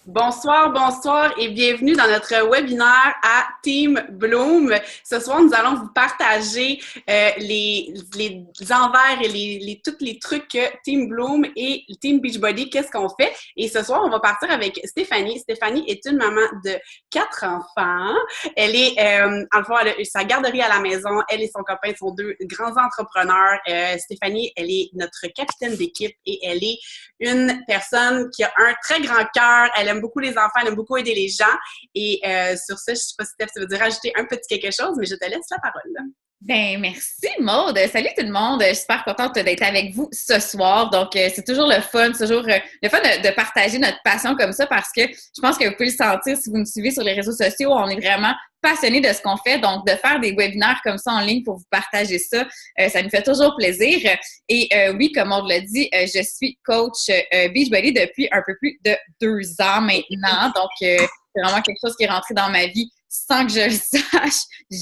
Bonsoir, bonsoir et bienvenue dans notre webinaire à Team Bloom. Ce soir, nous allons vous partager les envers et tous les trucs que Team Bloom et Team Beachbody, qu'est-ce qu'on fait. Et ce soir, on va partir avec Stéphanie. Stéphanie est une maman de 4 enfants. Elle est, en le fond, elle a sa garderie à la maison. Elle et son copain sont deux grands entrepreneurs. Stéphanie, elle est notre capitaine d'équipe et elle est une personne qui a un très grand cœur. Elle aime beaucoup les enfants, elle aime beaucoup aider les gens. Et sur ça, je ne sais pas si Steph, tu veux dire rajouter un petit quelque chose, mais je te laisse la parole. Ben merci Maude. Salut tout le monde. Je suis super contente d'être avec vous ce soir. Donc, c'est toujours le fun, c'est toujours le fun de partager notre passion comme ça parce que je pense que vous pouvez le sentir si vous me suivez sur les réseaux sociaux. On est vraiment passionnés de ce qu'on fait. Donc, de faire des webinaires comme ça en ligne pour vous partager ça, ça nous fait toujours plaisir. Et oui, comme on l'a dit, je suis coach Beachbody depuis un peu plus de 2 ans maintenant. Donc, c'est vraiment quelque chose qui est rentré dans ma vie sans que je le sache.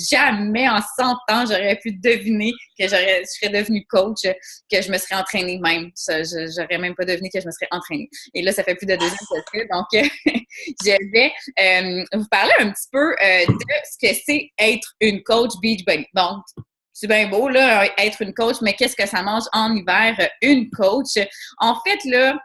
Jamais en 100 ans, j'aurais pu deviner que je serais devenue coach, que je me serais entraînée même. J'aurais même pas deviné que je me serais entraînée. Et là, ça fait plus de 2 ans que je le fais. Donc, je vais vous parler un petit peu de ce que c'est être une coach Beachbody. Donc, c'est bien beau, là, être une coach, mais qu'est-ce que ça mange en hiver, une coach? En fait, là,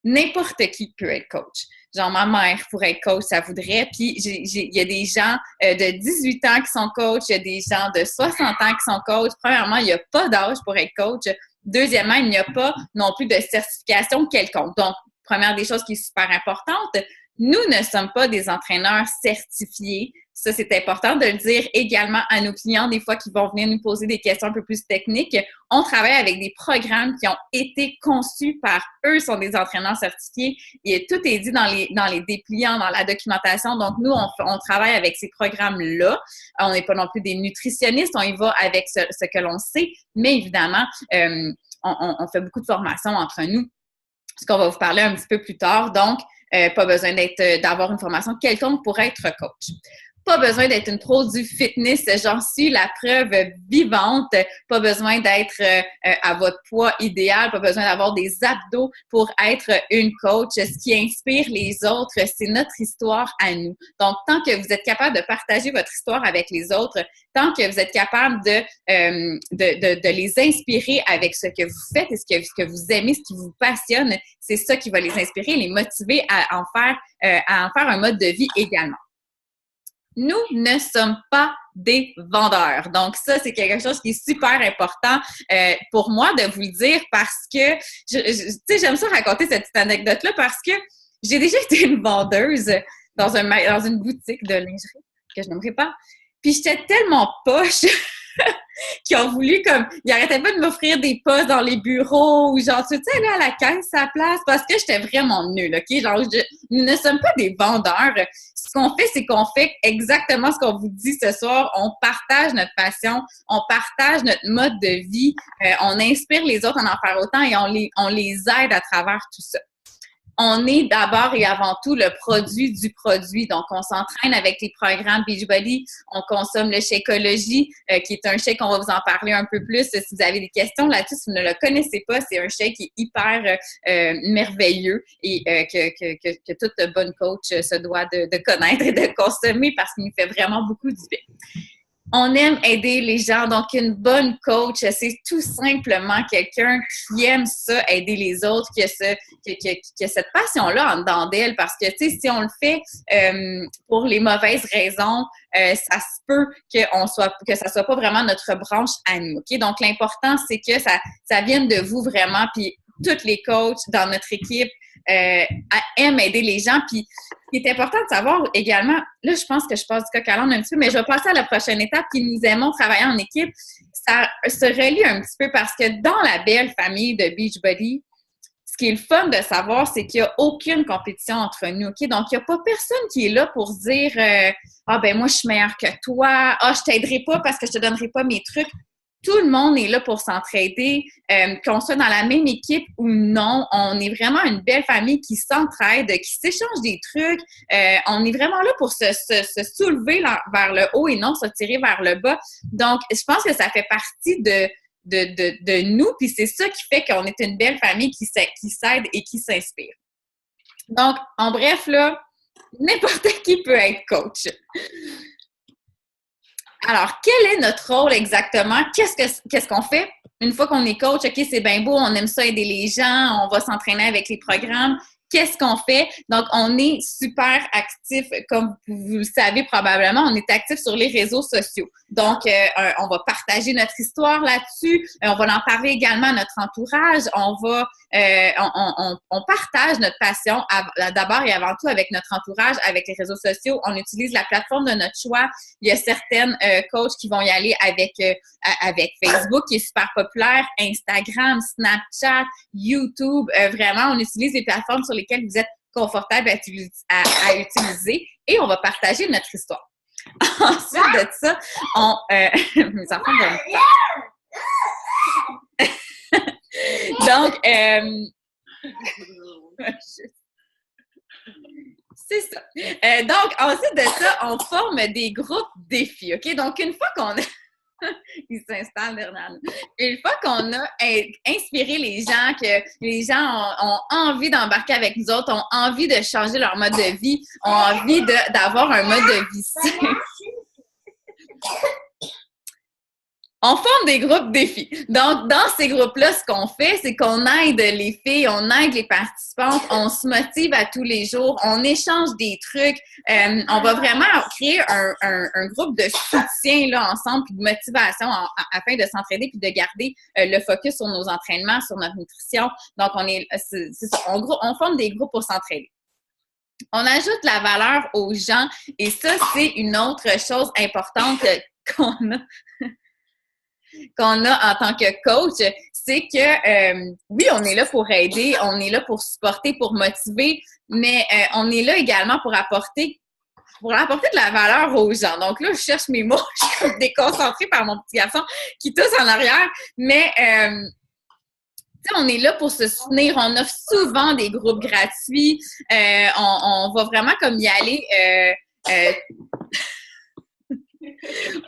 n'importe qui peut être coach. Genre, ma mère pourrait être coach, ça voudrait. Puis, il y a des gens de 18 ans qui sont coach, il y a des gens de 60 ans qui sont coach. Premièrement, il n'y a pas d'âge pour être coach. Deuxièmement, il n'y a pas non plus de certification quelconque. Donc, première des choses qui est super importante, nous ne sommes pas des entraîneurs certifiés. Ça, c'est important de le dire également à nos clients, des fois, qui vont venir nous poser des questions un peu plus techniques. On travaille avec des programmes qui ont été conçus par eux, sont des entraîneurs certifiés. Et tout est dit dans les dépliants, dans la documentation. Donc, nous, on travaille avec ces programmes-là. On n'est pas non plus des nutritionnistes. On y va avec ce que l'on sait. Mais évidemment, on fait beaucoup de formations entre nous, ce qu'on va vous parler un petit peu plus tard. Donc, pas besoin d'avoir une formation quelconque pour être coach. Pas besoin d'être une pro du fitness, j'en suis la preuve vivante. Pas besoin d'être à votre poids idéal, pas besoin d'avoir des abdos pour être une coach. Ce qui inspire les autres, c'est notre histoire à nous. Donc, tant que vous êtes capable de partager votre histoire avec les autres, tant que vous êtes capable de les inspirer avec ce que vous faites et ce que vous aimez, ce qui vous passionne, c'est ça qui va les inspirer, les motiver à en faire un mode de vie également. Nous ne sommes pas des vendeurs. Donc, ça, c'est quelque chose qui est super important pour moi de vous le dire parce que, tu sais, j'aime ça raconter cette petite anecdote-là parce que j'ai déjà été une vendeuse dans une boutique de lingerie que je n'aimerais pas. Puis, j'étais tellement poche qui ont voulu comme ils arrêtaient pas de m'offrir des postes dans les bureaux ou genre tu sais là à la caisse à place parce que j'étais vraiment nulle, ok, genre nous ne sommes pas des vendeurs. Ce qu'on fait, c'est qu'on fait exactement ce qu'on vous dit ce soir. On partage notre passion, on partage notre mode de vie, on inspire les autres à en faire autant et on les aide à travers tout ça. On est d'abord et avant tout le produit du produit. Donc, on s'entraîne avec les programmes Beachbody. On consomme le Shakeology, qui est un shake, on va vous en parler un peu plus. Si vous avez des questions là-dessus, si vous ne le connaissez pas, c'est un shake qui est hyper merveilleux et que toute bonne coach se doit de connaître et de consommer parce qu'il nous fait vraiment beaucoup du bien. On aime aider les gens. Donc, une bonne coach, c'est tout simplement quelqu'un qui aime ça, aider les autres, qui a cette passion-là en dedans d'elle. Parce que, tu sais, si on le fait pour les mauvaises raisons, ça se peut que ça soit pas vraiment notre branche à nous. OK? Donc, l'important, c'est que ça vienne de vous vraiment. Puis, toutes les coachs dans notre équipe aiment aider les gens. Puis, ce qui est important de savoir également, là, je pense que je passe du coq à l'âne un petit peu, mais je vais passer à la prochaine étape qui nous aimons travailler en équipe. Ça se relie un petit peu parce que dans la belle famille de Beachbody, ce qui est le fun de savoir, c'est qu'il n'y a aucune compétition entre nous, OK? Donc, il n'y a pas personne qui est là pour dire ah, ben moi, je suis meilleure que toi. Ah, je t'aiderai pas parce que je te donnerai pas mes trucs. Tout le monde est là pour s'entraider, qu'on soit dans la même équipe ou non. On est vraiment une belle famille qui s'entraide, qui s'échange des trucs. On est vraiment là pour se soulever vers le haut et non se tirer vers le bas. Donc, je pense que ça fait partie de nous, puis c'est ça qui fait qu'on est une belle famille qui s'aide et qui s'inspire. Donc, en bref, là, n'importe qui peut être coach. Alors, quel est notre rôle exactement? Qu'est-ce qu'on fait? Une fois qu'on est coach, OK, c'est bien beau, on aime ça aider les gens, on va s'entraîner avec les programmes. Qu'est-ce qu'on fait? Donc, on est super actif, comme vous le savez probablement, on est actif sur les réseaux sociaux. Donc, on va partager notre histoire là-dessus, on va en parler également à notre entourage, on partage notre passion d'abord et avant tout avec notre entourage, avec les réseaux sociaux. On utilise la plateforme de notre choix. Il y a certaines coachs qui vont y aller avec Facebook, qui est super populaire, Instagram, Snapchat, YouTube. Vraiment, on utilise les plateformes sur lesquelles vous êtes confortable à utiliser et on va partager notre histoire. Ensuite de ça, mes enfants dorment pas. Donc, c'est ça. Donc, ensuite de ça, on forme des groupes défis, OK? Donc, une fois qu'on a... Il s'installe derrière nous. Une fois qu'on a inspiré les gens, que les gens ont envie d'embarquer avec nous autres, ont envie de changer leur mode de vie, ont envie d'avoir un mode de vie sain, on forme des groupes défis. Donc, dans ces groupes-là, ce qu'on fait, c'est qu'on aide les filles, on aide les participantes, on se motive à tous les jours, on échange des trucs. On va vraiment créer un groupe de soutien là, ensemble, puis de motivation afin de s'entraider puis de garder le focus sur nos entraînements, sur notre nutrition. Donc, on forme des groupes pour s'entraider. On ajoute la valeur aux gens et ça, c'est une autre chose importante qu'on a en tant que coach, c'est que oui, on est là pour aider, on est là pour supporter, pour motiver, mais on est là également pour apporter de la valeur aux gens. Donc là, je cherche mes mots, je suis comme déconcentrée par mon petit garçon qui tousse en arrière, mais on est là pour se soutenir. On offre souvent des groupes gratuits. On va vraiment comme y aller.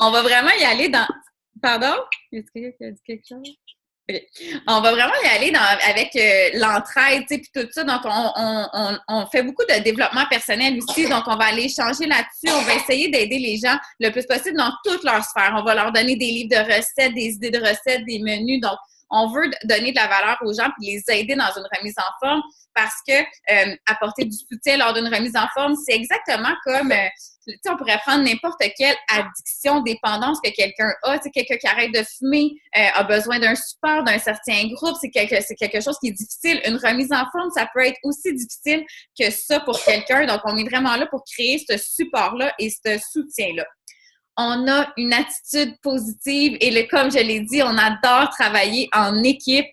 On va vraiment y aller dans... Pardon? Est-ce qu'il y a quelqu'un qui a dit quelque chose? Okay. On va vraiment y aller avec l'entraide, tu sais, puis tout ça. Donc, on fait beaucoup de développement personnel aussi. Donc, on va aller changer là-dessus. On va essayer d'aider les gens le plus possible dans toutes leurs sphères. On va leur donner des livres de recettes, des idées de recettes, des menus. Donc, on veut donner de la valeur aux gens puis les aider dans une remise en forme parce que apporter du soutien lors d'une remise en forme, c'est exactement comme, tu sais, on pourrait prendre n'importe quelle addiction, dépendance que quelqu'un a. Tu sais, quelqu'un qui arrête de fumer a besoin d'un support, d'un certain groupe. C'est quelque chose qui est difficile. Une remise en forme, ça peut être aussi difficile que ça pour quelqu'un. Donc, on est vraiment là pour créer ce support-là et ce soutien-là. On a une attitude positive et comme je l'ai dit, on adore travailler en équipe.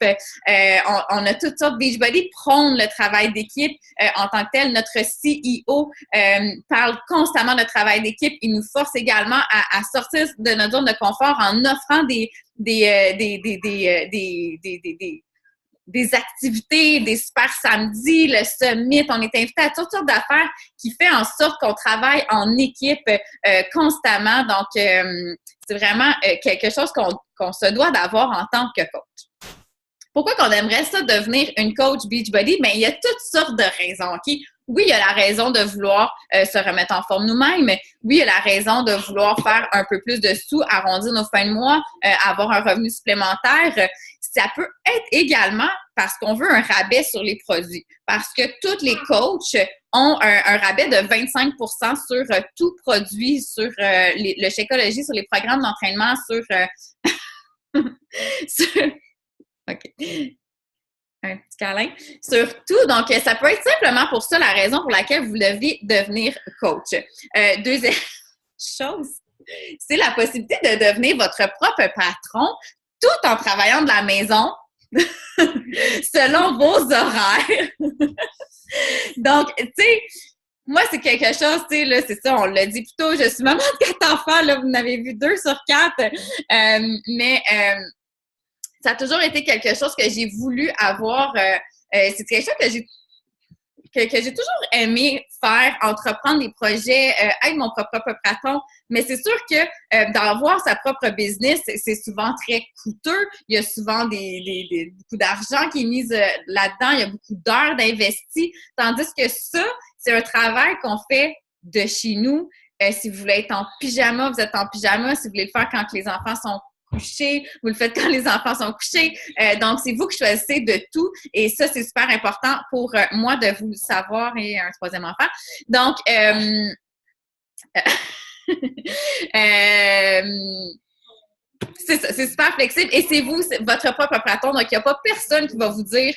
On a toutes sortes. Beachbody prône le travail d'équipe en tant que tel. Notre CEO parle constamment de travail d'équipe. Il nous force également à sortir de notre zone de confort en offrant des activités, des super samedis, le summit. On est invité à toutes sortes d'affaires qui fait en sorte qu'on travaille en équipe constamment. Donc, c'est vraiment quelque chose qu'on se doit d'avoir en tant que coach. Pourquoi qu'on aimerait ça devenir une coach Beachbody? Bien, il y a toutes sortes de raisons, OK? Oui, il y a la raison de vouloir se remettre en forme nous-mêmes. Oui, il y a la raison de vouloir faire un peu plus de sous, arrondir nos fins de mois, avoir un revenu supplémentaire. Ça peut être également parce qu'on veut un rabais sur les produits. Parce que tous les coachs ont un rabais de 25 sur tout produit, sur le Shakeology, sur les programmes d'entraînement, OK. Un petit câlin. Surtout, donc, ça peut être simplement pour ça la raison pour laquelle vous devez devenir coach. Deuxième chose, c'est la possibilité de devenir votre propre patron tout en travaillant de la maison selon vos horaires. Donc, tu sais, moi, c'est quelque chose, tu sais, là, c'est ça, on l'a dit plus tôt, je suis maman de 4 enfants, là, vous en avez vu 2 sur 4, mais ça a toujours été quelque chose que j'ai voulu avoir. C'est quelque chose que j'ai... que j'ai toujours aimé faire, entreprendre des projets, être mon propre patron, mais c'est sûr que d'avoir sa propre business, c'est souvent très coûteux. Il y a souvent beaucoup d'argent qui est mis là-dedans, il y a beaucoup d'heures d'investi, tandis que ça, c'est un travail qu'on fait de chez nous. Si vous voulez être en pyjama, vous êtes en pyjama. Si vous voulez le faire quand les enfants sont couchés, vous le faites quand les enfants sont couchés. Donc, c'est vous qui choisissez de tout. Et ça, c'est super important pour moi de vous le savoir et un troisième enfant. Donc, c'est ça, c'est super flexible. Et c'est vous, c'est votre propre patron. Donc, il n'y a pas personne qui va vous dire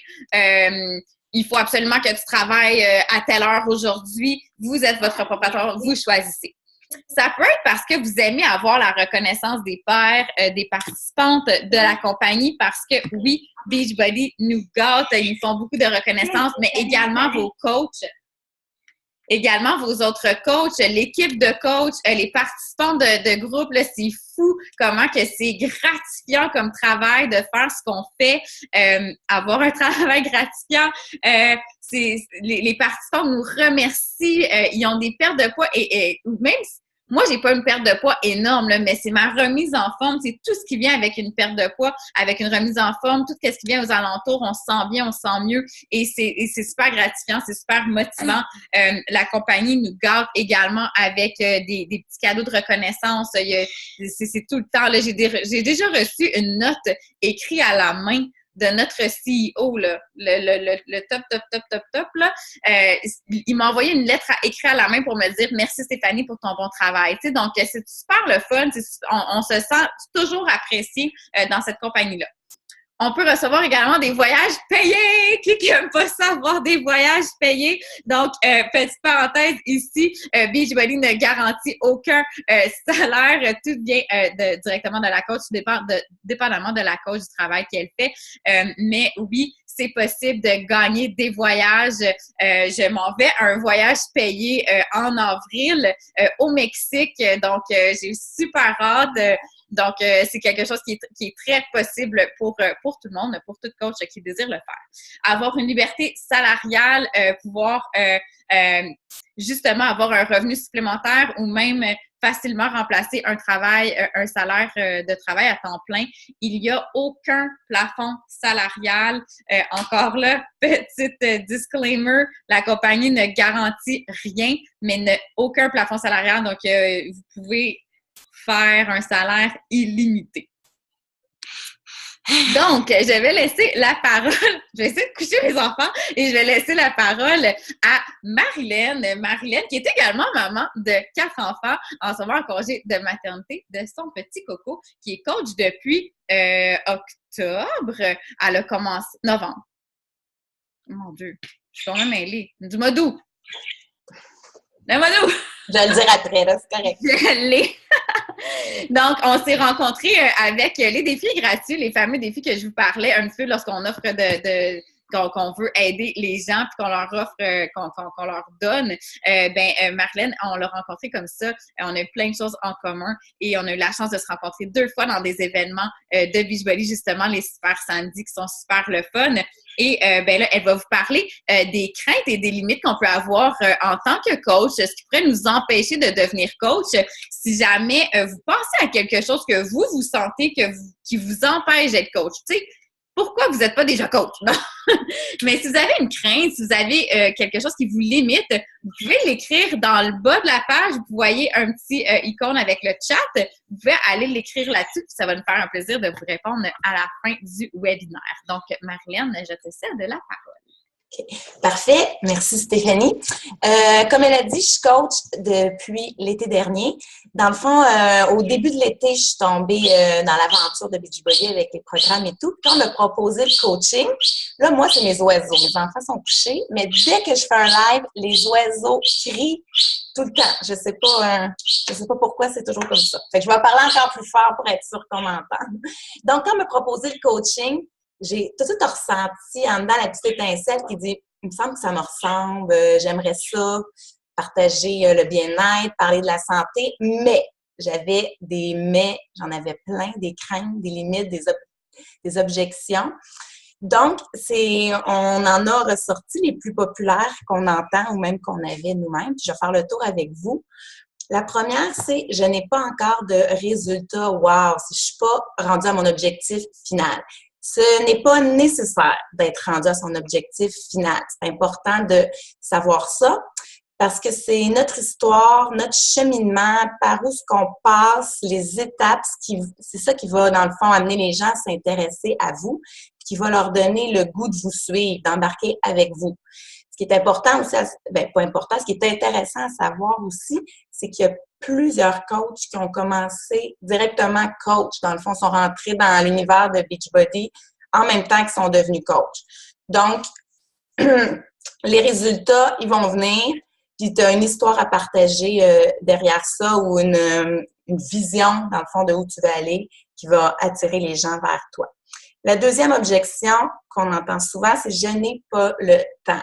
il faut absolument que tu travailles à telle heure aujourd'hui. Vous êtes votre propre patron, vous choisissez. Ça peut être parce que vous aimez avoir la reconnaissance des pairs, des participantes de la compagnie, parce que oui, Beachbody nous gâte, ils font beaucoup de reconnaissance, mais également vos coachs, également vos autres coachs, l'équipe de coachs, les participants de groupe, là, c'est fou comment que c'est gratifiant comme travail de faire ce qu'on fait, avoir un travail gratifiant. Les participants nous remercient, ils ont des pertes de poids et même si moi, j'ai pas une perte de poids énorme, là, mais c'est ma remise en forme. C'est tout ce qui vient avec une perte de poids, avec une remise en forme, tout ce qui vient aux alentours, on se sent bien, on se sent mieux et c'est super gratifiant, c'est super motivant. La compagnie nous gâte également avec des petits cadeaux de reconnaissance. C'est tout le temps. Là, j'ai déjà reçu une note écrite à la main de notre CEO, là, le top, là, il m'a envoyé une lettre écrite à la main pour me dire « Merci Stéphanie pour ton bon travail ». Tu sais, donc, c'est super le fun. On se sent toujours apprécié dans cette compagnie-là. On peut recevoir également des voyages payés. Qui n'aime pas ça, avoir des voyages payés? Donc, petite parenthèse ici, Beachbody ne garantit aucun salaire. Tout vient directement de la coach, dépendamment de la coach du travail qu'elle fait. Mais oui, c'est possible de gagner des voyages. Je m'en vais à un voyage payé en avril au Mexique. Donc, j'ai super hâte. Donc, c'est quelque chose qui est très possible pour tout le monde, pour tout coach qui désire le faire. Avoir une liberté salariale, pouvoir justement avoir un revenu supplémentaire ou même facilement remplacer un salaire de travail à temps plein. Il n'y a aucun plafond salarial. Encore là, petite disclaimer, la compagnie ne garantit rien, mais aucun plafond salarial. Donc, vous pouvez faire un salaire illimité. Donc, je vais laisser la parole, je vais essayer de coucher mes enfants et je vais laisser la parole à Marilène. Marilène, qui est également maman de 4 enfants, en ce moment en congé de maternité de son petit coco, qui est coach depuis octobre. Elle a commencé, novembre. Mon Dieu, je suis quand même mêlée. Dis-moi d'où? Dis-moi d'où? Je vais le dire après, là, c'est correct. Je l'ai. Donc, on s'est rencontrés avec les défis gratuits, les fameux défis que je vous parlais un peu lorsqu'on offre qu'on veut aider les gens puis qu'on leur offre, qu'on leur donne. Marilène, on l'a rencontrée comme ça. On a eu plein de choses en commun et on a eu la chance de se rencontrer 2 fois dans des événements de Beachbody, justement, les Super Samedis qui sont super le fun. Et là, elle va vous parler des craintes et des limites qu'on peut avoir en tant que coach, ce qui pourrait nous empêcher de devenir coach. Si jamais vous pensez à quelque chose que vous sentez qui vous empêche d'être coach, tu sais, pourquoi vous n'êtes pas déjà coach? Non. Mais si vous avez une crainte, si vous avez quelque chose qui vous limite, vous pouvez l'écrire dans le bas de la page. Vous voyez un petit icône avec le chat. Vous pouvez aller l'écrire là-dessus, puis ça va nous faire un plaisir de vous répondre à la fin du webinaire. Donc, Marilène, je te cède la parole. Okay. Parfait. Merci, Stéphanie. Comme elle a dit, je suis coach depuis l'été dernier. Dans le fond, au début de l'été, je suis tombée dans l'aventure de Beachbody avec les programmes et tout. Puis quand on m'a proposé le coaching, là, moi, c'est mes oiseaux. Mes enfants sont couchés, mais dès que je fais un live, les oiseaux crient tout le temps. Je sais pas pourquoi c'est toujours comme ça. Fait que je vais parler encore plus fort pour être sûre qu'on m'entend. Donc, quand on m'a proposé le coaching, j'ai tout de suite ressenti en dedans la petite étincelle qui dit « Il me semble que ça me ressemble, j'aimerais ça, partager le bien-être, parler de la santé. » Mais j'avais des mais, j'en avais plein, des craintes, des limites, des objections. Donc, on en a ressorti les plus populaires qu'on entend ou même qu'on avait nous-mêmes. Puis je vais faire le tour avec vous. La première, c'est « Je n'ai pas encore de résultat. Wow! Je ne suis pas rendue à mon objectif final. » Ce n'est pas nécessaire d'être rendu à son objectif final. C'est important de savoir ça parce que c'est notre histoire, notre cheminement, par où ce qu'on passe, les étapes, c'est ça qui va, dans le fond, amener les gens à s'intéresser à vous, qui va leur donner le goût de vous suivre, d'embarquer avec vous. Ce qui est important aussi, pas important, ce qui est intéressant à savoir aussi, c'est qu'il y a plusieurs coachs qui ont commencé directement coach. Dans le fond, sont rentrés dans l'univers de Beachbody en même temps qu'ils sont devenus coach. Donc, les résultats, ils vont venir, puis tu as une histoire à partager derrière ça ou une vision, dans le fond, de où tu veux aller qui va attirer les gens vers toi. La deuxième objection qu'on entend souvent, c'est « je n'ai pas le temps ».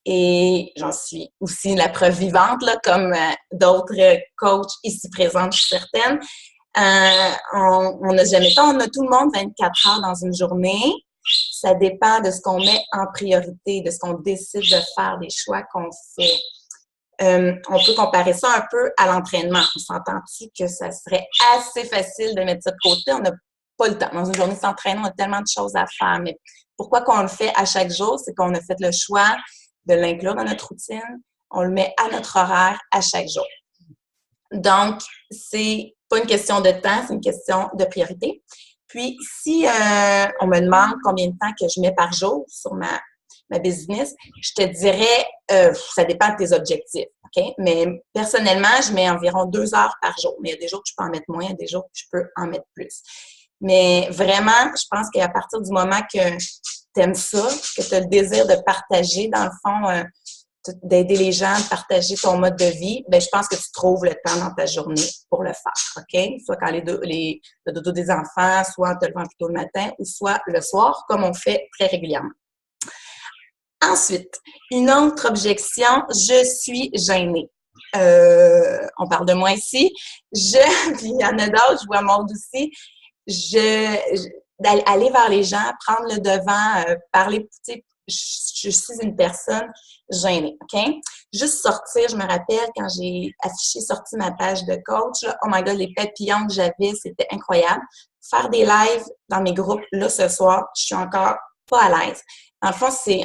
Et j'en suis aussi la preuve vivante, là, comme d'autres coachs ici présentes, je suis certaine. On n'a jamais le temps, on a tout le monde 24 heures dans une journée. Ça dépend de ce qu'on met en priorité, de ce qu'on décide de faire, des choix qu'on fait. On peut comparer ça un peu à l'entraînement. On s'entend-tu que ça serait assez facile de mettre ça de côté? On n'a pas le temps. Dans une journée s'entraîner, on a tellement de choses à faire. Mais pourquoi qu'on le fait à chaque jour? C'est qu'on a fait le choix de l'inclure dans notre routine. On le met à notre horaire à chaque jour. Donc, c'est pas une question de temps, c'est une question de priorité. Puis, si on me demande combien de temps que je mets par jour sur ma business, je te dirais, ça dépend de tes objectifs, OK? Mais personnellement, je mets environ 2 heures par jour. Mais il y a des jours que je peux en mettre moins, il y a des jours que je peux en mettre plus. Mais vraiment, je pense qu'à partir du moment que tu aimes ça, que tu as le désir de partager, dans le fond, d'aider les gens, de partager ton mode de vie, bien, je pense que tu trouves le temps dans ta journée pour le faire, OK? Soit quand le dodo des enfants, soit en te levant plus tôt le matin, ou soit le soir, comme on fait très régulièrement. Ensuite, une autre objection, je suis gênée. On parle de moi ici. Puis il y en a d'autres, je vois Maud aussi. D'aller vers les gens, prendre le devant, parler, tu sais, je suis une personne gênée, OK? Juste sortir, je me rappelle quand j'ai sorti ma page de coach, là, oh my God, les papillons que j'avais, c'était incroyable. Faire des lives dans mes groupes, là, ce soir, je suis encore pas à l'aise. Dans le fond, c'est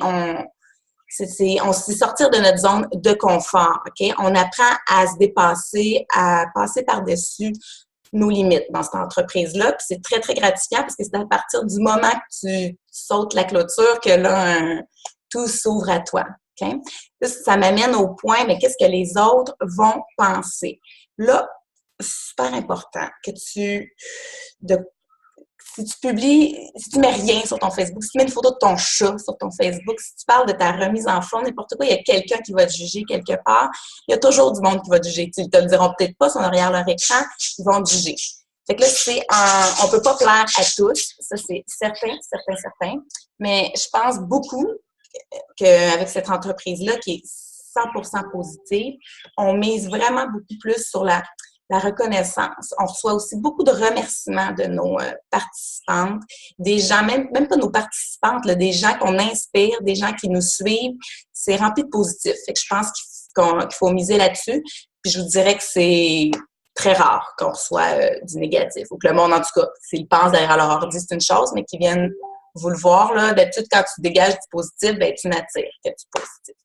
sortir de notre zone de confort, OK? On apprend à se dépasser, à passer par-dessus nos limites dans cette entreprise-là. Puis c'est très, très gratifiant parce que c'est à partir du moment que tu sautes la clôture que là, tout s'ouvre à toi. Okay? Là, ça m'amène au point, mais qu'est-ce que les autres vont penser? Là, super important que si tu publies, si tu mets rien sur ton Facebook, si tu mets une photo de ton chat sur ton Facebook, si tu parles de ta remise en forme, n'importe quoi, il y a quelqu'un qui va te juger quelque part. Il y a toujours du monde qui va te juger. Ils te le diront peut-être pas, ils sont derrière leur écran, ils vont te juger. Fait que là, on peut pas plaire à tous, ça c'est certain. Mais je pense beaucoup qu'avec cette entreprise-là qui est 100% positive, on mise vraiment beaucoup plus sur la reconnaissance. On reçoit aussi beaucoup de remerciements de nos participantes, des gens, même pas nos participantes, là, des gens qu'on inspire, des gens qui nous suivent. C'est rempli de positif. Fait que je pense qu'il faut miser là-dessus. Puis je vous dirais que c'est très rare qu'on reçoit du négatif. Ou que le monde, en tout cas, s'ils pensent derrière leur ordi, c'est une chose, mais qu'ils viennent vous le voir, là. D'habitude, quand tu dégages du positif, ben tu n'attires que du positif.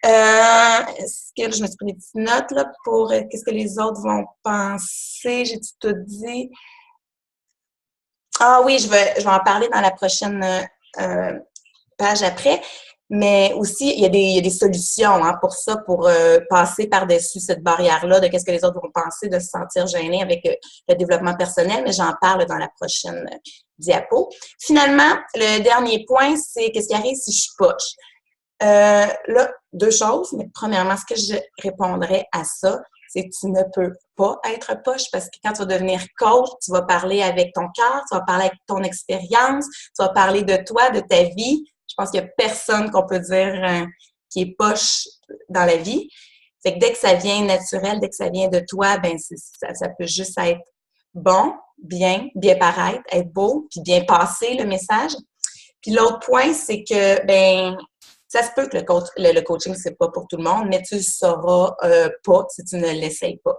Est-ce que je me suis pris des petites notes là pour qu'est-ce que les autres vont penser? J'ai-tu tout dit? Ah oui, je vais en parler dans la prochaine page après. Mais aussi, il y a des solutions pour ça, pour passer par-dessus cette barrière-là de qu'est-ce que les autres vont penser, de se sentir gêné avec le développement personnel, mais j'en parle dans la prochaine diapo. Finalement, le dernier point, c'est qu'est-ce qui arrive si je suis poche? Là, 2 choses, mais premièrement, ce que je répondrais à ça, c'est que tu ne peux pas être poche parce que quand tu vas devenir coach, tu vas parler avec ton cœur, tu vas parler avec ton expérience, tu vas parler de toi, de ta vie. Je pense qu'il n'y a personne qu'on peut dire qui est poche dans la vie. Fait que dès que ça vient naturel, dès que ça vient de toi, ben ça peut juste être bon, bien paraître, être beau, puis bien passer le message. Puis l'autre point, c'est que, ça se peut que le coaching, c'est pas pour tout le monde, mais tu le sauras pas si tu ne l'essayes pas.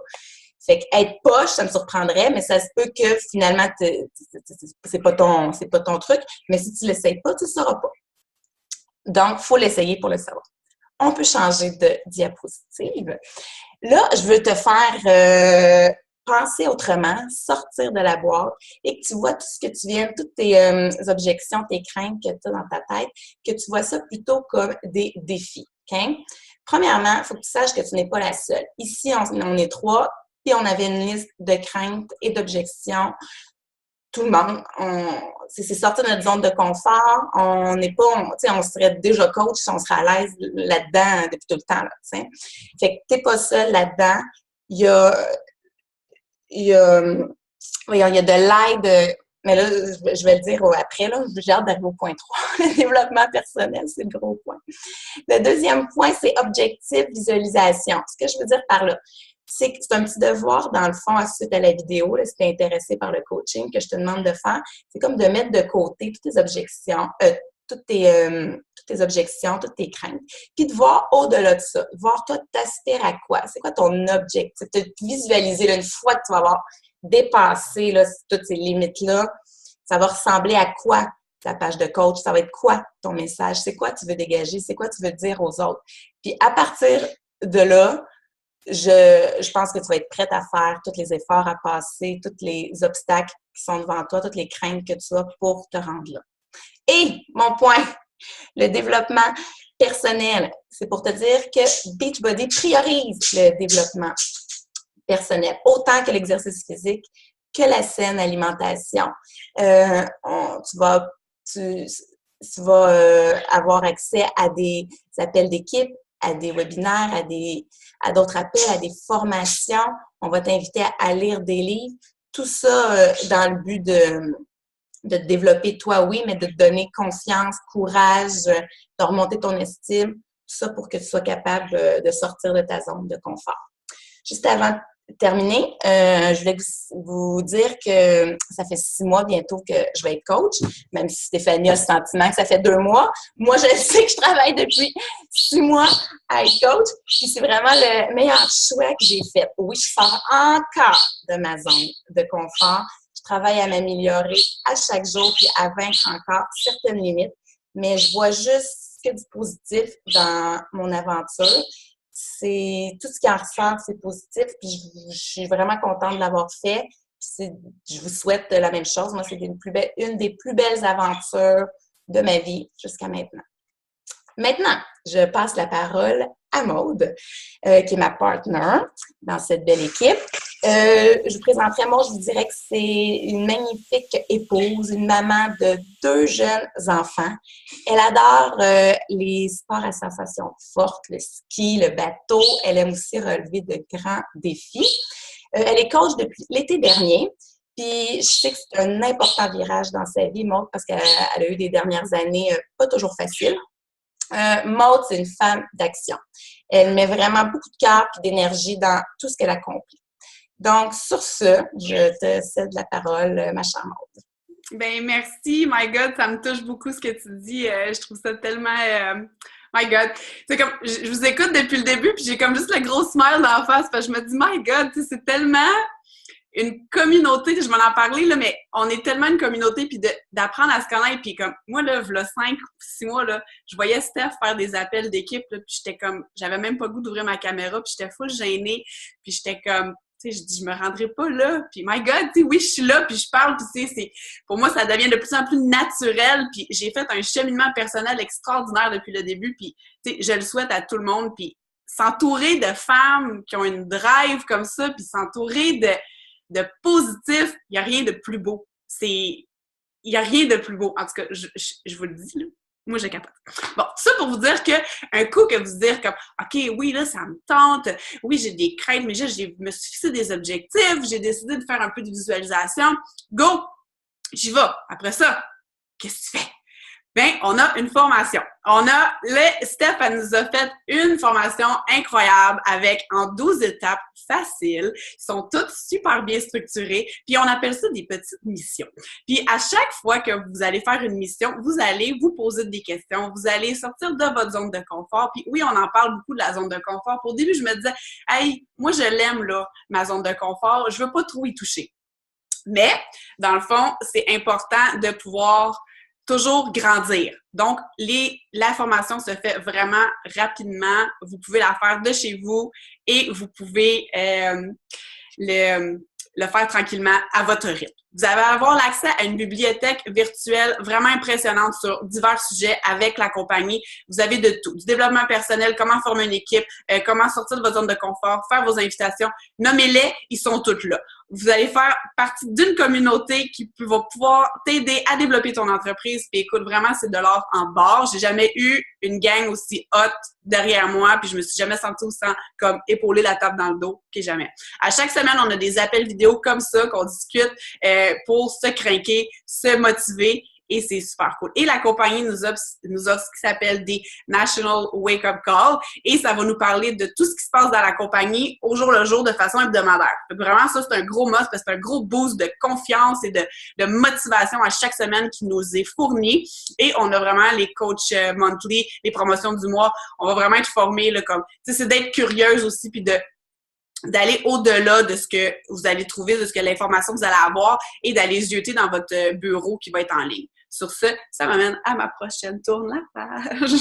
Fait qu'être poche, ça me surprendrait, mais ça se peut que finalement, c'est pas ton truc, mais si tu l'essayes pas, tu le sauras pas. Donc, il faut l'essayer pour le savoir. On peut changer de diapositive. Là, je veux te faire penser autrement, sortir de la boîte et que tu vois tout ce que tu viens, toutes tes objections, tes craintes que tu as dans ta tête, que tu vois ça plutôt comme des défis. Okay? Premièrement, il faut que tu saches que tu n'es pas la seule. Ici, on est 3, puis on avait une liste de craintes et d'objections. Tout le monde, c'est sortir de notre zone de confort. On n'est pas, on serait déjà coach si on serait à l'aise là-dedans depuis tout le temps. Là, t'sais. Fait que t'es pas seul là-dedans. Il y a de l'aide, mais là, je vais le dire après, là, j'ai hâte d'arriver au point 3. Le développement personnel, c'est le gros point. Le deuxième point, c'est objectif, visualisation. Ce que je veux dire par là, c'est que c'est un petit devoir, dans le fond, suite à la vidéo, là, si tu es intéressé par le coaching, que je te demande de faire, c'est comme de mettre de côté toutes tes objections, toutes tes objections, toutes tes craintes, puis de voir au-delà de ça, voir toi, t'aspires à quoi, c'est quoi ton objectif, te visualiser là, une fois que tu vas avoir dépassé là, toutes ces limites-là, ça va ressembler à quoi ta page de coach, ça va être quoi ton message, c'est quoi tu veux dégager, c'est quoi tu veux dire aux autres. Puis à partir de là, je pense que tu vas être prête à faire tous les efforts à passer, tous les obstacles qui sont devant toi, toutes les craintes que tu as pour te rendre là. Et mon point, le développement personnel, c'est pour te dire que Beachbody priorise le développement personnel, autant que l'exercice physique, que la saine alimentation. Tu vas avoir accès à des appels d'équipe, à des webinaires, à d'autres appels, à des formations. On va t'inviter à lire des livres. Tout ça dans le but de te développer toi, oui, mais de te donner confiance, courage, de remonter ton estime. Tout ça pour que tu sois capable de sortir de ta zone de confort. Juste avant de terminer, je voulais vous dire que ça fait 6 mois bientôt que je vais être coach, même si Stéphanie a le sentiment que ça fait 2 mois. Moi, je sais que je travaille depuis 6 mois à être coach, puis c'est vraiment le meilleur choix que j'ai fait. Oui, je sors encore de ma zone de confort. Je travaille à m'améliorer à chaque jour, puis à vaincre encore certaines limites, mais je vois juste que du positif dans mon aventure. C'est tout ce qui en ressort, c'est positif, puis je suis vraiment contente de l'avoir fait. Je vous souhaite la même chose. Moi, c'est une des plus belles aventures de ma vie jusqu'à maintenant. Maintenant, je passe la parole à Maude, qui est ma partner dans cette belle équipe. Je vous présenterai Maude, je vous dirais que c'est une magnifique épouse, une maman de 2 jeunes enfants. Elle adore les sports à sensations fortes, le ski, le bateau. Elle aime aussi relever de grands défis. Elle est coach depuis l'été dernier. Puis, je sais que c'est un important virage dans sa vie, Maude, parce qu'elle a eu des dernières années pas toujours faciles. Maude, c'est une femme d'action. Elle met vraiment beaucoup de cœur et d'énergie dans tout ce qu'elle accomplit. Donc, sur ce, je te cède la parole, ma chère Maude. Ben merci, my God, ça me touche beaucoup ce que tu dis. Je trouve ça tellement... my God! C'est comme, je vous écoute depuis le début, puis j'ai comme juste le gros smile d'en face, parce que je me dis, my God, c'est tellement une communauté, je m'en en parlais, là, mais on est tellement une communauté, puis d'apprendre à se connaître, puis comme, moi, là, v'là 5 ou 6 mois, là, je voyais Steph faire des appels d'équipe, là, puis j'étais comme, j'avais même pas le goût d'ouvrir ma caméra, puis j'étais full gênée, puis j'étais comme, tu sais, je dis, je me rendrai pas là, puis my God, tu sais, oui, je suis là, puis je parle, puis c'est, pour moi, ça devient de plus en plus naturel, puis j'ai fait un cheminement personnel extraordinaire depuis le début, puis, tu sais, je le souhaite à tout le monde, puis s'entourer de femmes qui ont une drive comme ça, puis s'entourer de positif, il n'y a rien de plus beau. Il n'y a rien de plus beau. En tout cas, je vous le dis, là. Moi, je capote. Bon, ça pour vous dire qu'un coup que vous dire comme, OK, oui, là, ça me tente. Oui, j'ai des craintes, mais je me suis fixé des objectifs. J'ai décidé de faire un peu de visualisation. Go! J'y vais. Après ça, qu'est-ce que tu fais? Bien, on a une formation. Steph, elle nous a fait une formation incroyable avec en 12 étapes faciles. Ils sont toutes super bien structurées. Puis on appelle ça des petites missions. Puis à chaque fois que vous allez faire une mission, vous allez vous poser des questions. Vous allez sortir de votre zone de confort. Puis oui, on en parle beaucoup de la zone de confort. Pour au début, je me disais, hey, moi je l'aime là, ma zone de confort. Je veux pas trop y toucher. Mais dans le fond, c'est important de pouvoir toujours grandir. Donc, la formation se fait vraiment rapidement. Vous pouvez la faire de chez vous et vous pouvez le faire tranquillement à votre rythme. Vous allez avoir l'accès à une bibliothèque virtuelle vraiment impressionnante sur divers sujets avec la compagnie. Vous avez de tout. Du développement personnel, comment former une équipe, comment sortir de votre zone de confort, faire vos invitations. Nommez-les, ils sont tous là. Vous allez faire partie d'une communauté qui va pouvoir t'aider à développer ton entreprise. Puis écoute, vraiment, c'est de l'or en barre. J'ai jamais eu une gang aussi hot derrière moi, puis je me suis jamais sentie aussi comme épauler la table dans le dos que jamais. À chaque semaine, on a des appels vidéo comme ça qu'on discute pour se craquer, se motiver. Et c'est super cool. Et la compagnie nous offre ce qui s'appelle des National Wake Up Call. Et ça va nous parler de tout ce qui se passe dans la compagnie au jour le jour de façon hebdomadaire. Vraiment, ça, c'est un gros must parce que c'est un gros boost de confiance et de motivation à chaque semaine qui nous est fourni. Et on a vraiment les coachs monthly, les promotions du mois. On va vraiment être formés, là, comme, tu sais, c'est d'être curieuse aussi puis d'aller au-delà de ce que vous allez trouver, de ce que l'information que vous allez avoir et d'aller jeter dans votre bureau qui va être en ligne. Sur ce, ça m'amène à ma prochaine tourne la page.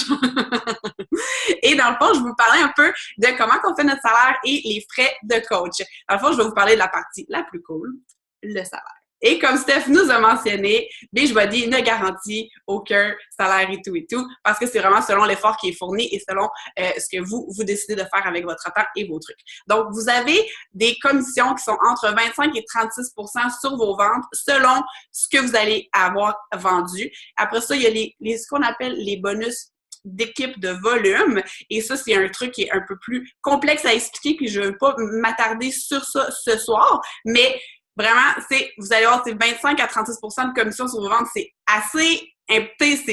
Et dans le fond, je vais vous parler un peu de comment on fait notre salaire et les frais de coach. Dans le fond, je vais vous parler de la partie la plus cool, le salaire. Et comme Steph nous a mentionné, Beachbody ne garantit aucun salaire et tout, parce que c'est vraiment selon l'effort qui est fourni et selon ce que vous décidez de faire avec votre temps et vos trucs. Donc, vous avez des commissions qui sont entre 25 et 36 % sur vos ventes selon ce que vous allez avoir vendu. Après ça, il y a ce qu'on appelle les bonus d'équipe de volume. Et ça, c'est un truc qui est un peu plus complexe à expliquer, puis je ne veux pas m'attarder sur ça ce soir, mais vraiment, vous allez avoir 25 à 36 % de commission sur vos ventes. C'est assez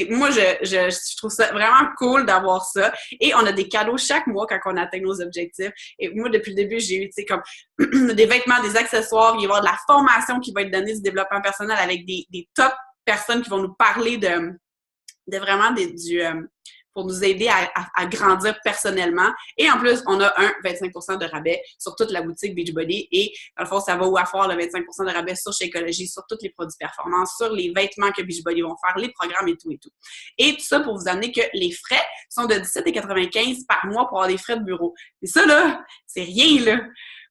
moi, je trouve ça vraiment cool d'avoir ça. Et on a des cadeaux chaque mois quand on atteint nos objectifs. Et moi, depuis le début, j'ai eu, comme des vêtements, des accessoires. Il va y avoir de la formation qui va être donnée, du développement personnel avec des top personnes qui vont nous parler de vraiment pour nous aider à grandir personnellement. Et en plus, on a un 25 % de rabais sur toute la boutique Beachbody. Et dans le fond, ça va avoir le 25 % de rabais sur Shakeology, sur tous les produits performance, sur les vêtements que Beachbody vont faire, les programmes et tout. Et tout ça pour vous amener que les frais sont de 17,95 $ par mois pour avoir des frais de bureau. Et ça, là, c'est rien, là.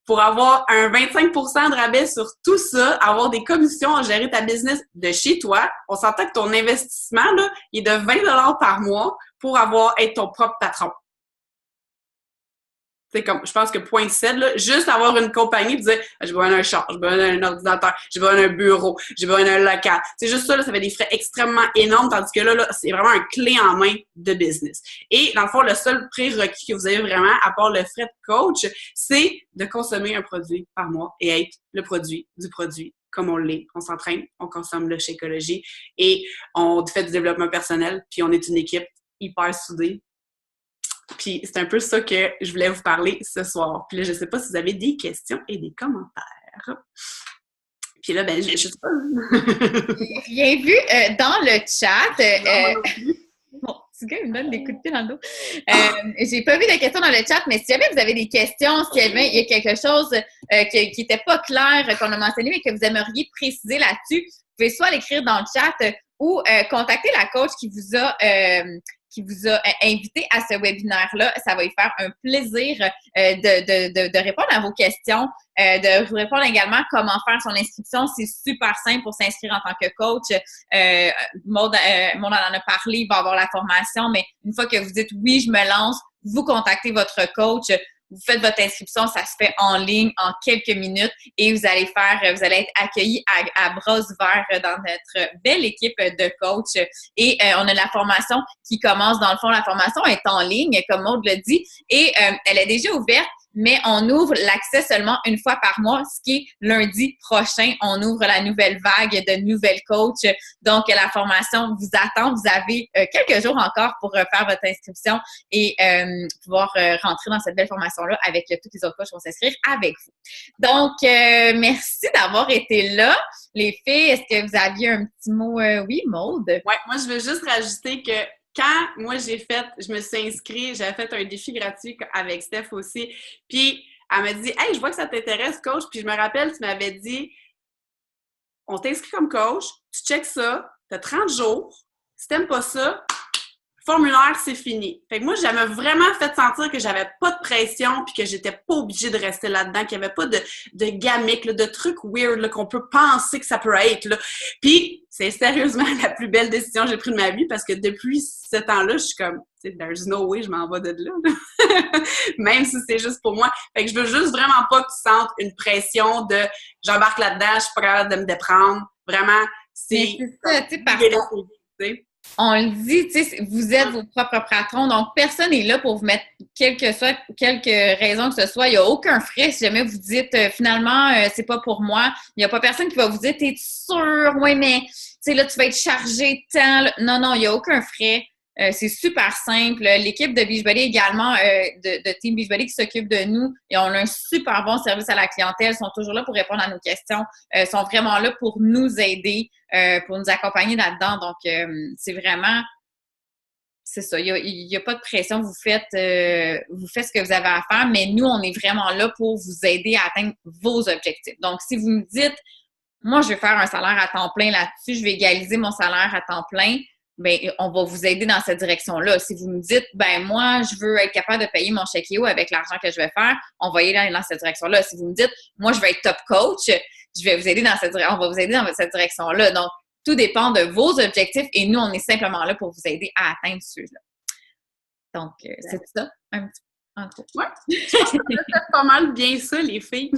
Pour avoir un 25 % de rabais sur tout ça, avoir des commissions à gérer ta business de chez toi, on s'entend que ton investissement, là, il est de 20 $ par mois pour être ton propre patron. C'est comme, je pense que point 7, là, juste avoir une compagnie et dire, j'ai besoin d'un char, j'ai besoin d'un ordinateur, j'ai besoin d'un bureau, j'ai besoin d'un local. C'est juste ça, là, ça fait des frais extrêmement énormes, tandis que là, c'est vraiment un clé en main de business. Et dans le fond, le seul prérequis que vous avez vraiment, à part le frais de coach, c'est de consommer un produit par mois et être le produit du produit comme on l'est. On s'entraîne, on consomme le Shakeology et on fait du développement personnel, puis on est une équipe hyper soudée. Puis c'est un peu ça que je voulais vous parler ce soir. Puis là, je sais pas si vous avez des questions et des commentaires. Puis là, ben, je sais pas. Rien vu dans le chat. Bon, ce gars, il me donne des coups de pied dans le dos. J'ai pas vu de questions dans le chat, mais si jamais vous avez des questions, s'il y a quelque chose qui était pas clair, qu'on a mentionné, mais que vous aimeriez préciser là-dessus, vous pouvez soit l'écrire dans le chat ou contacter la coach qui vous a invité à ce webinaire-là. Ça va lui faire un plaisir de répondre à vos questions, de vous répondre également comment faire son inscription. C'est super simple pour s'inscrire en tant que coach. Maud en a parlé, il va avoir la formation, mais une fois que vous dites « oui, je me lance », vous contactez votre coach. Vous faites votre inscription, ça se fait en ligne en quelques minutes et vous allez être accueillis à bras ouverts dans notre belle équipe de coachs. Et on a la formation qui commence, dans le fond, la formation est en ligne, comme Maud l'a dit, et elle est déjà ouverte. mais on ouvre l'accès seulement une fois par mois, ce qui est lundi prochain. On ouvre la nouvelle vague de nouvelles coachs. Donc, la formation vous attend. Vous avez quelques jours encore pour faire votre inscription et pouvoir rentrer dans cette belle formation-là avec toutes les autres coachs qui vont s'inscrire avec vous. Donc, merci d'avoir été là. Les filles, est-ce que vous aviez un petit mot? Oui, Maude? Oui, moi, je veux juste rajouter que quand moi, je me suis inscrite, j'avais fait un défi gratuit avec Steph aussi, puis elle m'a dit « Hey, je vois que ça t'intéresse, coach. » Puis je me rappelle, tu m'avais dit « On t'inscrit comme coach, tu checkes ça, tu as 30 jours. Si t'aimes pas ça, formulaire, c'est fini. » Fait que moi, j'avais vraiment fait sentir que j'avais pas de pression puis que j'étais pas obligée de rester là-dedans, qu'il y avait pas de gimmick, là, de trucs weird là, qu'on peut penser que ça peut être. Là. Puis, c'est sérieusement la plus belle décision que j'ai prise de ma vie parce que depuis ce temps-là, je suis comme, tu sais, there's no way, je m'en vais de là. Même si c'est juste pour moi. Fait que je veux juste vraiment pas que tu sentes une pression de j'embarque là-dedans, je suis pas capable de me déprendre. Vraiment, c'est ça, tu sais, parfois. On le dit, tu sais, vous êtes vos propres patrons, donc personne n'est là pour vous mettre quelque raison que ce soit. Il n'y a aucun frais si jamais vous dites finalement, c'est pas pour moi. Il n'y a pas personne qui va vous dire, t'es sûr? Oui, mais tu sais, là, tu vas être chargé tant. Là. Non, il n'y a aucun frais. C'est super simple. L'équipe de Beachbody également, de Team Beachbody qui s'occupe de nous, et on a un super bon service à la clientèle, sont toujours là pour répondre à nos questions, sont vraiment là pour nous aider, pour nous accompagner là-dedans. Donc, c'est vraiment, c'est ça, il y a pas de pression, vous faites ce que vous avez à faire, mais nous, on est vraiment là pour vous aider à atteindre vos objectifs. Donc, si vous me dites, moi, je vais faire un salaire à temps plein là-dessus, je vais égaliser mon salaire à temps plein, bien, on va vous aider dans cette direction-là. Si vous me dites, ben moi, je veux être capable de payer mon chèque EO avec l'argent que je vais faire, on va y aller dans cette direction-là. Si vous me dites, moi, je vais être top coach, je vais vous aider on va vous aider dans cette direction-là. Donc, tout dépend de vos objectifs et nous, on est simplement là pour vous aider à atteindre ceux-là. Donc, c'est ça, un petit peu. Ouais, je pense que ça fait pas mal bien ça, les filles.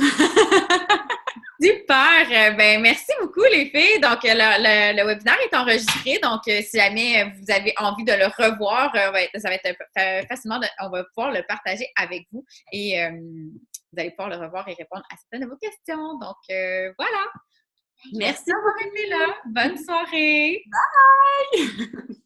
Super! Ben merci beaucoup, les filles. Donc, le webinaire est enregistré. Donc, si jamais vous avez envie de le revoir, ça va être facilement, on va pouvoir le partager avec vous et vous allez pouvoir le revoir et répondre à certaines de vos questions. Donc, voilà! Merci d'avoir été là. Bonne soirée! Bye!